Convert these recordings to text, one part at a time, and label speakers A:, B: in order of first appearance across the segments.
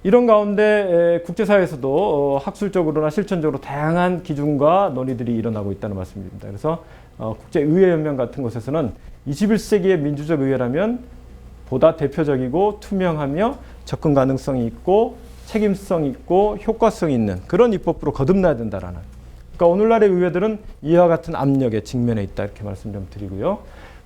A: 이런 가운데 국제사회에서도 학술적으로나 실천적으로 다양한 기준과 논의들이 일어나고 있다는 말씀입니다. 그래서 국제의회연맹 같은 곳에서는 21세기의 민주적 의회라면 보다 대표적이고 투명하며 접근 가능성이 있고 책임성 있고 효과성 있는 그런 입법부로 거듭나야 된다라는. 그러니까 오늘날의 의회들은 이와 같은 압력에 직면해 있다 이렇게 말씀 좀 드리고요.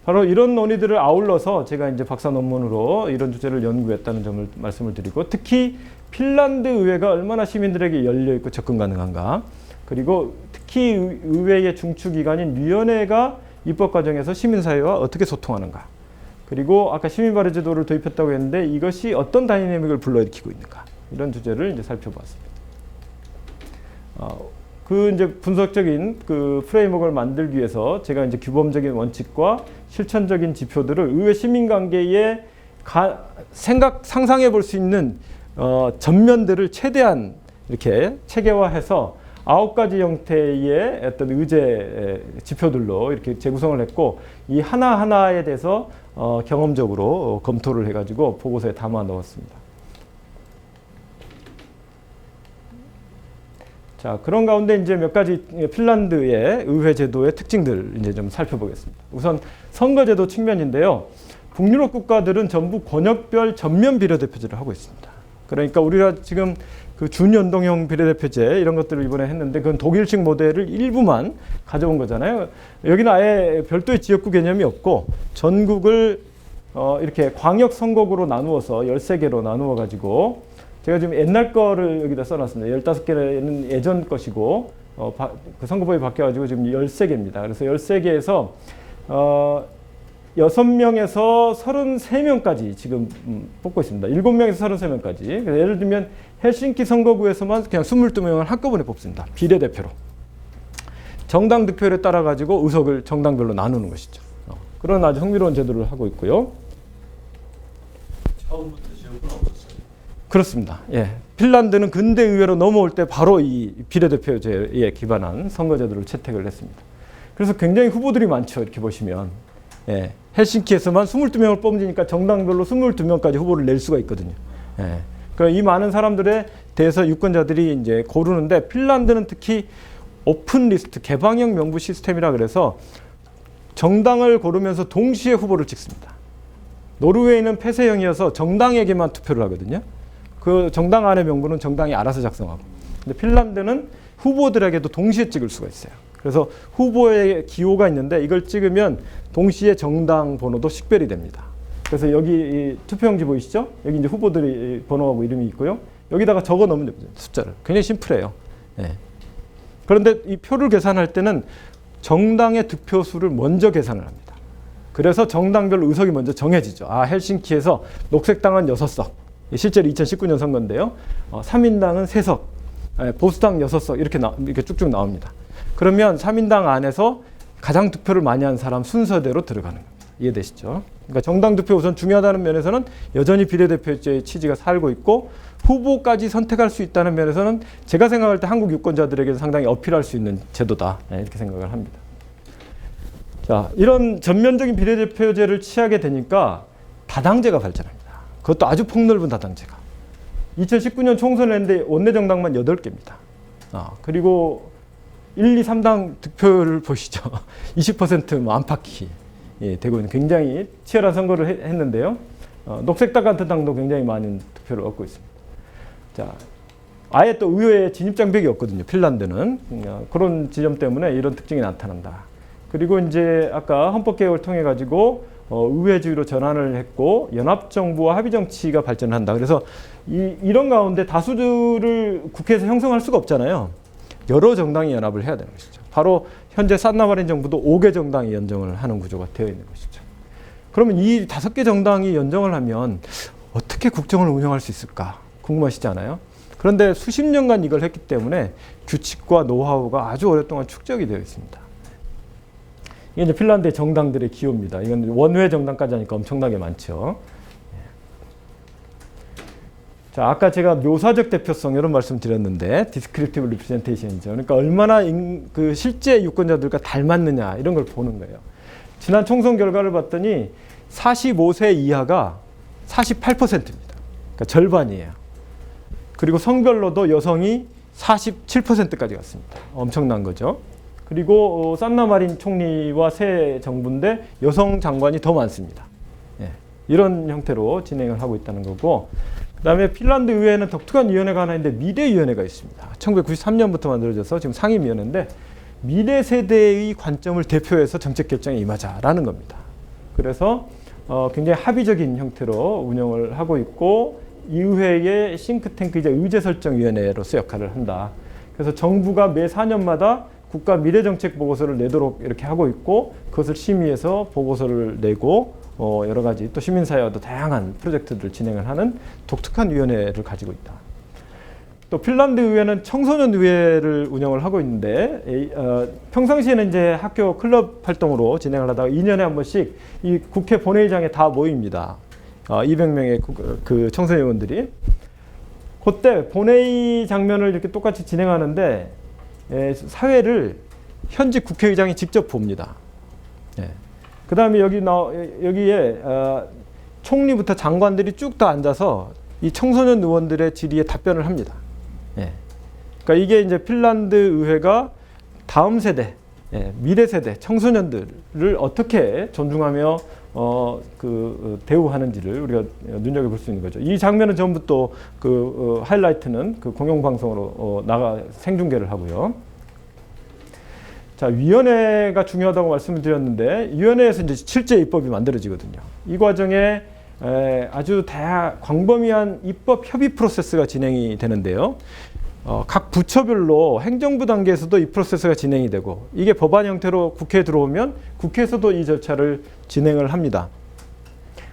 A: 바로 이런 논의들을 아울러서 제가 이제 박사 논문으로 이런 주제를 연구했다는 점을 말씀을 드리고, 특히 핀란드 의회가 얼마나 시민들에게 열려 있고 접근 가능한가, 그리고 특히 의회의 중추기관인 위원회가 입법 과정에서 시민사회와 어떻게 소통하는가, 그리고 아까 시민발의제도를 도입했다고 했는데 이것이 어떤 다이내믹을 불러일으키고 있는가, 이런 주제를 이제 살펴보았습니다. 그 이제 분석적인 그 프레임워크를 만들기 위해서 제가 이제 규범적인 원칙과 실천적인 지표들을 의회 시민관계에 상상해 볼 수 있는 전면들을 최대한 이렇게 체계화해서 9가지 형태의 어떤 의제 지표들로 이렇게 재구성을 했고, 이 하나하나에 대해서 경험적으로 검토를 해가지고 보고서에 담아 넣었습니다. 자, 그런 가운데 이제 몇 가지 핀란드의 의회 제도의 특징들 이제 좀 살펴보겠습니다. 우선 선거제도 측면인데요. 북유럽 국가들은 전부 권역별 전면 비례대표제를 하고 있습니다. 그러니까 우리가 지금 그 준연동형 비례대표제 이런 것들을 이번에 했는데 그건 독일식 모델을 일부만 가져온 거잖아요. 여기는 아예 별도의 지역구 개념이 없고 전국을 이렇게 광역 선거구로 나누어서 13개로 나누어 가지고, 제가 지금 옛날 거를 여기다 써놨습니다. 15개는 예전 것이고, 그 선거법이 바뀌어가지고 지금 13개입니다. 그래서 13개에서 6명에서 33명까지 지금 뽑고 있습니다. 7명에서 33명까지. 그래서 예를 들면 헬싱키 선거구에서만 그냥 22명을 한꺼번에 뽑습니다. 비례대표로. 정당 득표율에 따라 가지고 의석을 정당별로 나누는 것이죠. 그런 아주 흥미로운 제도를 하고 있고요.
B: 처음부터 지역은 없었어요.
A: 그렇습니다. 예. 핀란드는 근대 의회로 넘어올 때 바로 이 비례대표제에 기반한 선거제도를 채택을 했습니다. 그래서 굉장히 후보들이 많죠. 이렇게 보시면. 예. 헬싱키에서만 22명을 뽑으니까 정당별로 22명까지 후보를 낼 수가 있거든요. 예. 그러니까 이 많은 사람들에 대해서 유권자들이 이제 고르는데, 핀란드는 특히 오픈 리스트, 개방형 명부 시스템이라 그래서 정당을 고르면서 동시에 후보를 찍습니다. 노르웨이는 폐쇄형이어서 정당에게만 투표를 하거든요. 그 정당 안의 명부는 정당이 알아서 작성하고. 근데 핀란드는 후보들에게도 동시에 찍을 수가 있어요. 그래서 후보의 기호가 있는데 이걸 찍으면 동시에 정당 번호도 식별이 됩니다. 그래서 여기 이 투표용지 보이시죠? 여기 이제 후보들이 번호하고 이름이 있고요. 여기다가 적어 넣으면 됩니다. 숫자를. 굉장히 심플해요. 네. 그런데 이 표를 계산할 때는 정당의 득표수를 먼저 계산을 합니다. 그래서 정당별 의석이 먼저 정해지죠. 헬싱키에서 녹색당은 6석. 실제로 2019년 선거인데요. 3인당은 3석. 보수당 6석. 이렇게 쭉쭉 나옵니다. 그러면 3인당 안에서 가장 득표를 많이 한 사람 순서대로 들어가는 겁니다. 이해되시죠? 그러니까 정당 득표 우선 중요하다는 면에서는 여전히 비례대표제의 취지가 살고 있고, 후보까지 선택할 수 있다는 면에서는 제가 생각할 때 한국 유권자들에게 상당히 어필할 수 있는 제도다. 이렇게 생각을 합니다. 자, 이런 전면적인 비례대표제를 취하게 되니까 다당제가 발전합니다. 그것도 아주 폭넓은 다당제가. 2019년 총선을 했는데 원내정당만 8개입니다. 그리고 1, 2, 3당 득표를 보시죠. 20% 안팎이 되고 있는 굉장히 치열한 선거를 했는데요. 녹색당 같은 당도 굉장히 많은 득표를 얻고 있습니다. 자, 아예 또 의회에 진입장벽이 없거든요. 핀란드는. 그런 지점 때문에 이런 특징이 나타난다. 그리고 이제 아까 헌법개혁을 통해 가지고 의회주의로 전환을 했고, 연합정부와 합의정치가 발전한다. 그래서 이런 가운데 다수를 국회에서 형성할 수가 없잖아요. 여러 정당이 연합을 해야 되는 것이죠. 바로 현재 산나마린 정부도 5개 정당이 연정을 하는 구조가 되어 있는 것이죠. 그러면 이 5개 정당이 연정을 하면 어떻게 국정을 운영할 수 있을까 궁금하시지 않아요? 그런데 수십 년간 이걸 했기 때문에 규칙과 노하우가 아주 오랫동안 축적이 되어 있습니다. 이게 이제 핀란드의 정당들의 기호입니다. 이건 원외 정당까지 하니까 엄청나게 많죠. 자, 아까 제가 묘사적 대표성 이런 말씀 드렸는데, 디스크립티브 리프레젠테이션이죠. 그러니까 얼마나 그 실제 유권자들과 닮았느냐 이런 걸 보는 거예요. 지난 총선 결과를 봤더니 45세 이하가 48%입니다. 그러니까 절반이에요. 그리고 성별로도 여성이 47%까지 갔습니다. 엄청난 거죠. 그리고 산나 마린 총리와 새 정부인데 여성 장관이 더 많습니다. 예, 이런 형태로 진행을 하고 있다는 거고, 그다음에 핀란드 의회에는 독특한 위원회가 하나 있는데 미래위원회가 있습니다. 1993년부터 만들어져서 지금 상임위원회인데 미래 세대의 관점을 대표해서 정책 결정에 임하자라는 겁니다. 그래서 굉장히 합의적인 형태로 운영을 하고 있고, 이 의회의 싱크탱크이자 의제설정위원회로서 역할을 한다. 그래서 정부가 매 4년마다 국가 미래정책 보고서를 내도록 이렇게 하고 있고, 그것을 심의해서 보고서를 내고 여러 가지 또 시민사회와도 다양한 프로젝트들을 진행을 하는 독특한 위원회를 가지고 있다. 또 핀란드 의회는 청소년 의회를 운영을 하고 있는데, 평상시에는 이제 학교 클럽 활동으로 진행을 하다가 2년에 한 번씩 이 국회 본회의장에 다 모입니다. 200명의 그 청소년 의원들이. 그때 본회의 장면을 이렇게 똑같이 진행하는데 사회를 현직 국회의장이 직접 봅니다. 그 다음에 여기에 총리부터 장관들이 쭉 다 앉아서 이 청소년 의원들의 질의에 답변을 합니다. 그러니까 이게 이제 핀란드 의회가 다음 세대, 미래 세대, 청소년들을 어떻게 존중하며 대우하는지를 우리가 눈여겨볼 수 있는 거죠. 이 장면은 전부 또 하이라이트는 그 공영방송으로 생중계를 하고요. 자, 위원회가 중요하다고 말씀을 드렸는데, 위원회에서 이제 실제 입법이 만들어지거든요. 이 과정에 아주 광범위한 입법 협의 프로세스가 진행이 되는데요. 각 부처별로 행정부 단계에서도 이 프로세스가 진행이 되고, 이게 법안 형태로 국회에 들어오면 국회에서도 이 절차를 진행을 합니다.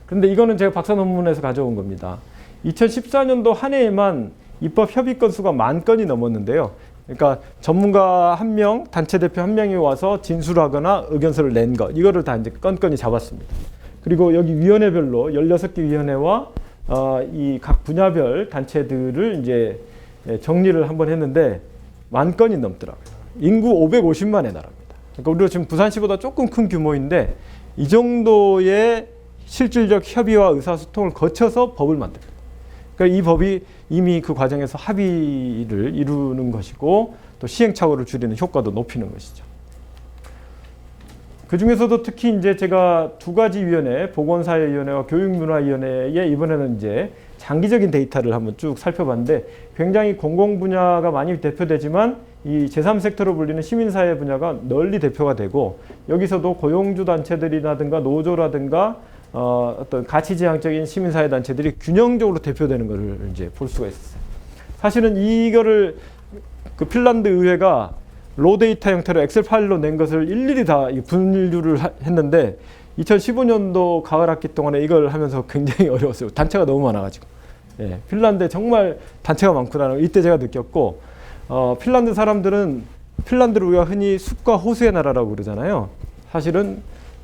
A: 그런데 이거는 제가 박사 논문에서 가져온 겁니다. 2014년도 한 해에만 입법 협의 건수가 10,000건이 넘었는데요. 그러니까 전문가 1명, 단체 대표 1명이 와서 진술하거나 의견서를 낸 것, 이거를 다 이제 건건이 잡았습니다. 그리고 여기 위원회별로 16개 위원회와 이 각 분야별 단체들을 이제 정리를 한번 했는데 10,000건이 넘더라고요. 인구 550만의 나라입니다. 그러니까 우리가 지금 부산시보다 조금 큰 규모인데 이 정도의 실질적 협의와 의사소통을 거쳐서 법을 만듭니다. 그러니까 이 법이 이미 그 과정에서 합의를 이루는 것이고, 또 시행착오를 줄이는 효과도 높이는 것이죠. 그 중에서도 특히 이제 제가 두 가지 위원회, 보건사회위원회와 교육문화위원회에 이번에는 이제 장기적인 데이터를 한번 쭉 살펴봤는데, 굉장히 공공 분야가 많이 대표되지만 이 제3섹터로 불리는 시민사회 분야가 널리 대표가 되고, 여기서도 고용주 단체들이라든가 노조라든가 어떤 가치지향적인 시민사회 단체들이 균형적으로 대표되는 것을 이제 볼 수가 있었어요. 사실은 이거를 그 핀란드 의회가 로데이터 형태로 엑셀 파일로 낸 것을 일일이 다 분류를 했는데, 2015년도 가을 학기 동안에 이걸 하면서 굉장히 어려웠어요. 단체가 너무 많아가지고. 핀란드에 정말 단체가 많구나. 이때 제가 느꼈고, 핀란드 사람들은 핀란드를 우리가 흔히 숲과 호수의 나라라고 그러잖아요. 사실은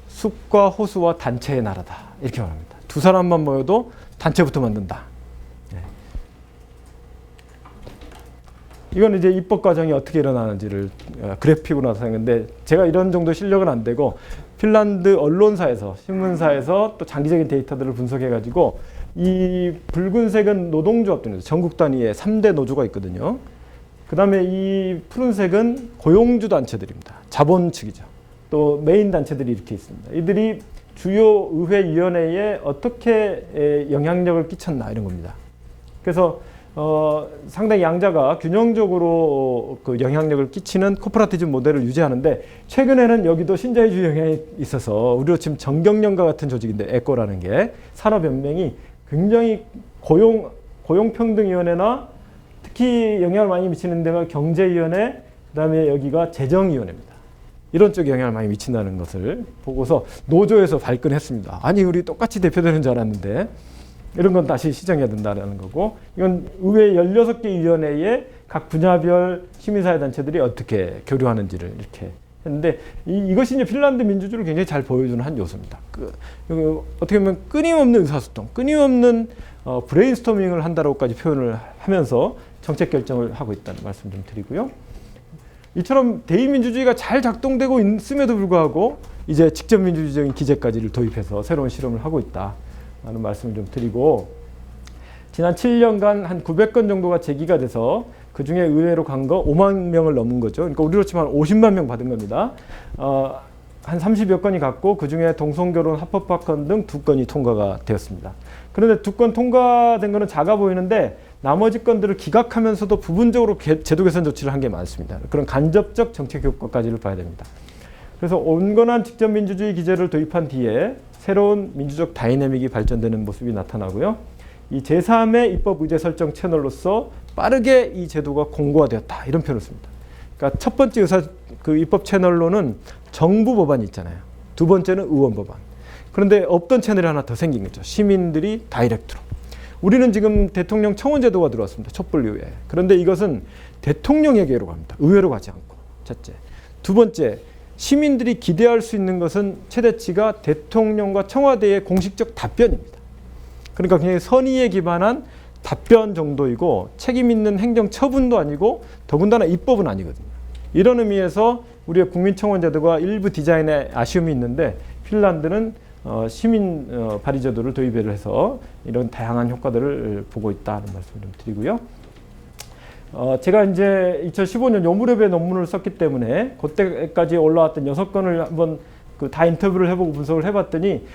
A: 숲과 호수와 단체의 나라다, 이렇게 말합니다. 두 사람만 모여도 단체부터 만든다. 이건 이제 입법 과정이 어떻게 일어나는지를 그래픽으로 나타내는데, 제가 이런 정도 실력은 안 되고 핀란드 언론사에서, 신문사에서 또 장기적인 데이터들을 분석해가지고, 이 붉은색은 노동조합들입니다. 전국 단위의 3대 노조가 있거든요. 그 다음에 이 푸른색은 고용주 단체들입니다. 자본 측이죠. 또 메인 단체들이 이렇게 있습니다. 이들이 주요 의회위원회에 어떻게 영향력을 끼쳤나, 이런 겁니다. 그래서 상당히 양자가 균형적으로 그 영향력을 끼치는 코퍼레이티즘 모델을 유지하는데, 최근에는 여기도 신자유주의 영향이 있어서 우리로 지금 정경련과 같은 조직인데, 에코라는 게 산업연맹이 굉장히 고용평등위원회나 특히 영향을 많이 미치는 데가 경제위원회, 그 다음에 여기가 재정위원회입니다. 이런 쪽에 영향을 많이 미친다는 것을 보고서 노조에서 발끈했습니다. 아니, 우리 똑같이 대표되는 줄 알았는데 이런 건 다시 시정해야 된다는 거고, 이건 의회 16개 위원회에 각 분야별 시민사회 단체들이 어떻게 교류하는지를 이렇게 했는데, 이것이 이제 핀란드 민주주의를 굉장히 잘 보여주는 한 요소입니다. 어떻게 보면 끊임없는 의사소통, 끊임없는 브레인스토밍을 한다고까지 표현을 하면서 정책 결정을 하고 있다는 말씀 좀 드리고요. 이처럼 대의민주주의가 잘 작동되고 있음에도 불구하고 이제 직접민주주의적인 기제까지를 도입해서 새로운 실험을 하고 있다는 말씀을 좀 드리고, 지난 7년간 한 900건 정도가 제기가 돼서 그중에 의회로 간 거 5만 명을 넘은 거죠. 그러니까 우리로 치면 50만 명 받은 겁니다. 한 30여 건이 갔고 그중에 동성결혼 합법화건 등 2건이 통과가 되었습니다. 그런데 2건 통과된 거는 작아 보이는데 나머지 건들을 기각하면서도 부분적으로 제도 개선 조치를 한 게 많습니다. 그런 간접적 정책 효과까지를 봐야 됩니다. 그래서 온건한 직접민주주의 기제를 도입한 뒤에 새로운 민주적 다이내믹이 발전되는 모습이 나타나고요. 이 제3의 입법 의제 설정 채널로서 빠르게 이 제도가 공고화되었다 이런 표현을 씁니다. 그러니까 첫 번째 입법 채널로는 정부 법안이 있잖아요. 두 번째는 의원 법안. 그런데 없던 채널이 하나 더 생긴 거죠. 시민들이 다이렉트로. 우리는 지금 대통령 청원제도가 들어왔습니다. 촛불 이후에. 그런데 이것은 대통령에게로 갑니다. 의회로 가지 않고. 첫째. 두 번째, 시민들이 기대할 수 있는 것은 최대치가 대통령과 청와대의 공식적 답변입니다. 그러니까 그냥 선의에 기반한 답변 정도이고 책임 있는 행정 처분도 아니고 더군다나 입법은 아니거든요. 이런 의미에서 우리의 국민청원제도가 일부 디자인에 아쉬움이 있는데 핀란드는 시민 발의제도를 도입을 해서 이런 다양한 효과들을 보고 있다는 말씀을 좀 드리고요. 제가 이제 2015년 요무렵에 논문을 썼기 때문에 그때까지 올라왔던 6건을 한번 다 인터뷰를 해보고 분석을 해봤더니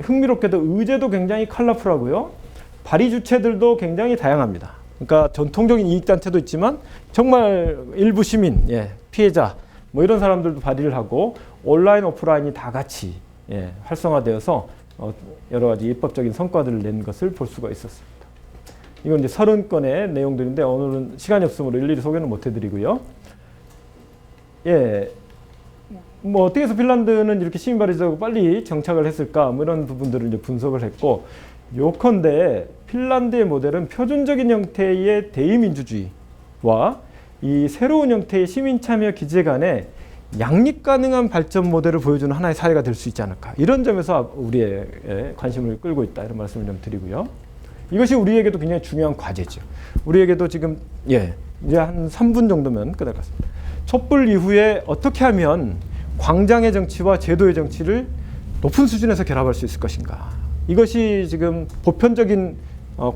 A: 흥미롭게도 의제도 굉장히 컬러풀하고요. 발의 주체들도 굉장히 다양합니다. 그러니까 전통적인 이익단체도 있지만 정말 일부 시민, 피해자 뭐 이런 사람들도 발의를 하고 온라인, 오프라인이 다 같이 활성화되어서 여러 가지 입법적인 성과들을 낸 것을 볼 수가 있었습니다. 이건 이제 30건의 내용들인데 오늘은 시간이 없으므로 일일이 소개는 못 해드리고요. 뭐 어떻게 해서 핀란드는 이렇게 시민 발의제도가 빨리 정착을 했을까? 뭐 이런 부분들을 이제 분석을 했고, 요컨대 핀란드의 모델은 표준적인 형태의 대의민주주의와 이 새로운 형태의 시민 참여 기제 간의 양립 가능한 발전 모델을 보여주는 하나의 사례가 될 수 있지 않을까. 이런 점에서 우리의 관심을 끌고 있다. 이런 말씀을 좀 드리고요. 이것이 우리에게도 굉장히 중요한 과제죠. 우리에게도 지금 이제 한 3분 정도면 끝날 것 같습니다. 촛불 이후에 어떻게 하면 광장의 정치와 제도의 정치를 높은 수준에서 결합할 수 있을 것인가. 이것이 지금 보편적인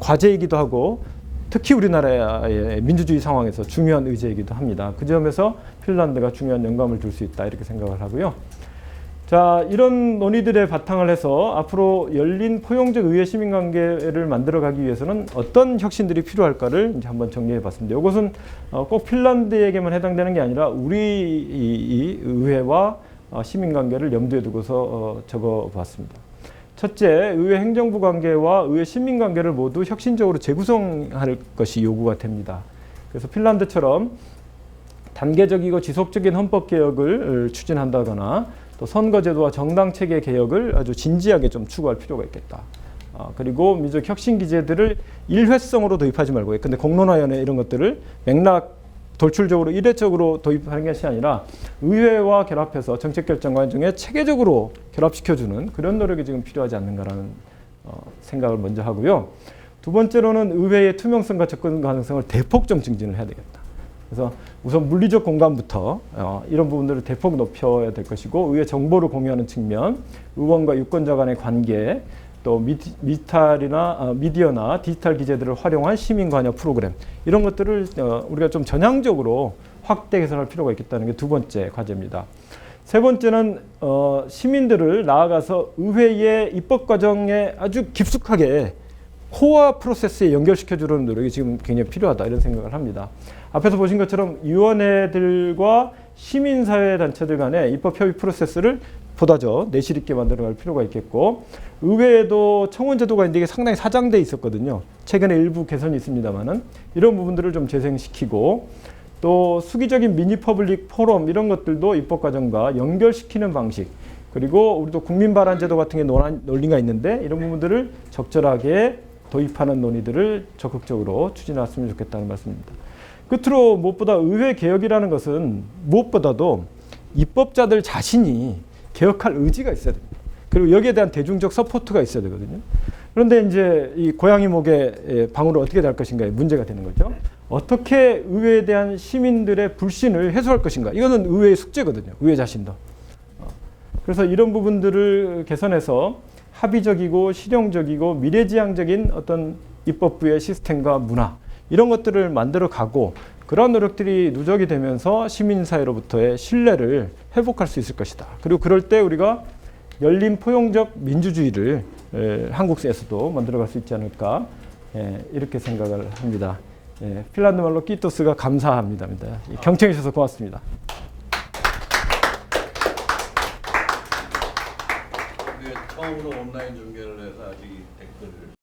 A: 과제이기도 하고 특히 우리나라의 민주주의 상황에서 중요한 의제이기도 합니다. 그 점에서 핀란드가 중요한 영감을 줄 수 있다 이렇게 생각을 하고요. 자, 이런 논의들의 바탕을 해서 앞으로 열린 포용적 의회 시민관계를 만들어가기 위해서는 어떤 혁신들이 필요할까를 이제 한번 정리해 봤습니다. 이것은 꼭 핀란드에게만 해당되는 게 아니라 우리 이 의회와 시민관계를 염두에 두고서 적어 봤습니다. 첫째, 의회 행정부 관계와 의회 시민 관계를 모두 혁신적으로 재구성할 것이 요구가 됩니다. 그래서 핀란드처럼 단계적이고 지속적인 헌법 개혁을 추진한다거나 또 선거제도와 정당체계 개혁을 아주 진지하게 좀 추구할 필요가 있겠다. 그리고 민족 혁신 기제들을 일회성으로 도입하지 말고, 근데 공론화위원회 이런 것들을 맥락 돌출적으로 일회적으로 도입하는 것이 아니라 의회와 결합해서 정책 결정 과정에 체계적으로 결합시켜주는 그런 노력이 지금 필요하지 않는가라는 생각을 먼저 하고요. 두 번째로는 의회의 투명성과 접근 가능성을 대폭 좀 증진을 해야 되겠다. 그래서 우선 물리적 공간부터 이런 부분들을 대폭 높여야 될 것이고, 의회 정보를 공유하는 측면, 의원과 유권자 간의 관계, 또 미디어나 디지털 기제들을 활용한 시민 관여 프로그램, 이런 것들을 우리가 좀 전향적으로 확대 개선할 필요가 있겠다는 게 두 번째 과제입니다. 세 번째는 시민들을 나아가서 의회의 입법 과정에 아주 깊숙하게 코어 프로세스에 연결시켜주는 노력이 지금 굉장히 필요하다 이런 생각을 합니다. 앞에서 보신 것처럼 위원회들과 시민사회 단체들 간의 입법 협의 프로세스를 보다 더 내실 있게 만들어갈 필요가 있겠고, 의회에도 청원제도가 이게 상당히 사장돼 있었거든요. 최근에 일부 개선이 있습니다만은 이런 부분들을 좀 재생시키고, 또 수기적인 미니 퍼블릭 포럼 이런 것들도 입법 과정과 연결시키는 방식, 그리고 우리도 국민 발언 제도 같은 게 논리가 있는데 이런 부분들을 적절하게 도입하는 논의들을 적극적으로 추진했으면 좋겠다는 말씀입니다. 끝으로 무엇보다 의회 개혁이라는 것은 무엇보다도 입법자들 자신이 개혁할 의지가 있어야 됩니다. 그리고 여기에 대한 대중적 서포트가 있어야 되거든요. 그런데 이제 이 고양이 목에 방울을 어떻게 달 것인가에 문제가 되는 거죠. 어떻게 의회에 대한 시민들의 불신을 해소할 것인가. 이거는 의회의 숙제거든요. 의회 자신도. 그래서 이런 부분들을 개선해서 합의적이고 실용적이고 미래지향적인 어떤 입법부의 시스템과 문화 이런 것들을 만들어 가고 그러한 노력들이 누적이 되면서 시민사회로부터의 신뢰를 회복할 수 있을 것이다. 그리고 그럴 때 우리가 열린 포용적 민주주의를 한국에서도 만들어갈 수 있지 않을까 이렇게 생각을 합니다. 핀란드 말로 키토스가 감사합니다. 경청해 주셔서 고맙습니다.
B: 처음으로 온라인 중계를 해서 아직 댓글을